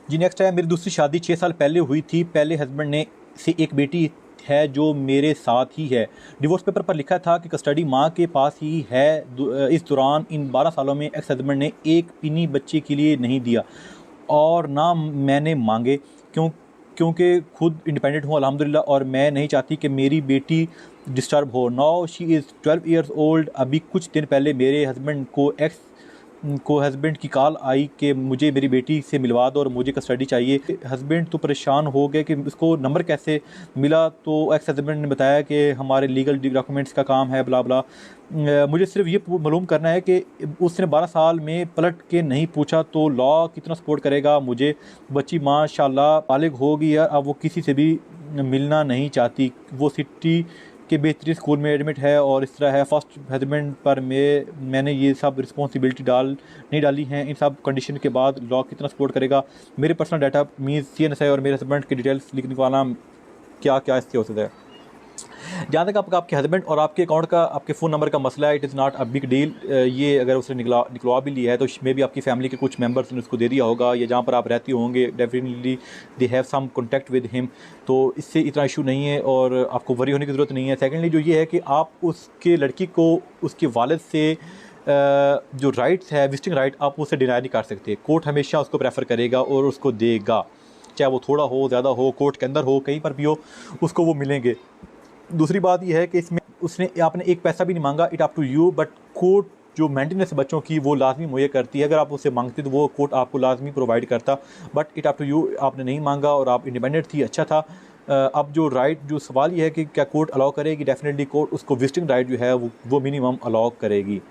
जी next है, मेरी दूसरी शादी 6 साल पहले हुई थी। पहले हस्बैंड ने से एक बेटी है जो मेरे साथ ही है। डिवोर्स पेपर पर लिखा था कि कस्टडी माँ के पास ही है। इस दौरान इन 12 सालों में एक्स हस्बैंड ने एक पिनी बच्चे के लिए नहीं दिया और ना मैंने मांगे, क्योंकि खुद इंडिपेंडेंट हूँ अल्हम्दुलिल्लाह, और मैं नहीं चाहती कि मेरी बेटी डिस्टर्ब हो। Now she is 12 years old. अभी कुछ दिन पहले मेरे हस्बैंड को हस्बैंड की कॉल आई कि मुझे मेरी बेटी से मिलवा दो और मुझे कस्टडी चाहिए। हस्बैंड तो परेशान हो गए कि इसको नंबर कैसे मिला, तो एक्स हस्बैंड ने बताया कि हमारे लीगल डॉक्यूमेंट्स का काम है, ब्ला ब्ला। मुझे सिर्फ ये मालूम करना है कि उसने 12 साल में पलट के नहीं पूछा तो लॉ कितना सपोर्ट करेगा मुझे। बच्ची माशाल्लाह बालिग हो गई है, अब वो किसी से भी मिलना नहीं चाहती। वो सिटी के बेहतरीन स्कूल में एडमिट है और इस तरह है। फर्स्ट हस्बैंड पर मैंने ये सब रिस्पॉन्सिबिलिटी नहीं डाली हैं। इन सब कंडीशन के बाद लॉ कितना सपोर्ट करेगा? मेरे पर्सनल डाटा मीन्स CNSI और मेरे हस्बैंड की डिटेल्स लिख निकालना क्या क्या इससे हो सकता है? जहाँ तक आपके हस्बैंड और आपके अकाउंट का, आपके फ़ोन नंबर का मसला है, it is not a big deal. ये अगर उसने निकलवा भी लिया है तो मे बी आपकी फैमिली के कुछ मेंबर्स ने उसको दे दिया होगा, या जहाँ पर आप रहती होंगे definitely they have some contact with him, तो इससे इतना इशू नहीं है और आपको वरी होने की ज़रूरत नहीं है। सेकेंडली जो ये है कि आप उसके लड़की को उसके वालिद से जो राइट्स है, विजिटिंग राइट, आप उससे डिनाई नहीं कर सकते। कोर्ट हमेशा उसको प्रेफर करेगा और उसको देगा, चाहे वो थोड़ा हो, ज़्यादा हो, कोर्ट के अंदर हो, कहीं पर भी हो, उसको वो मिलेंगे। दूसरी बात यह है कि इसमें आपने एक पैसा भी नहीं मांगा, it up to you, but court जो मेंटेनेंस बच्चों की वो लाजमी मुहैया करती है। अगर आप उससे मांगते तो वो कोर्ट आपको लाजमी प्रोवाइड करता, but it up to you, आपने नहीं मांगा और आप इंडिपेंडेंट थी, अच्छा था। अब जो सवाल ये है कि क्या कोर्ट अलाउ करेगी? डेफिनेटली कोर्ट उसको विजिटिंग राइट जो है वो मिनिमम अलाउ करेगी।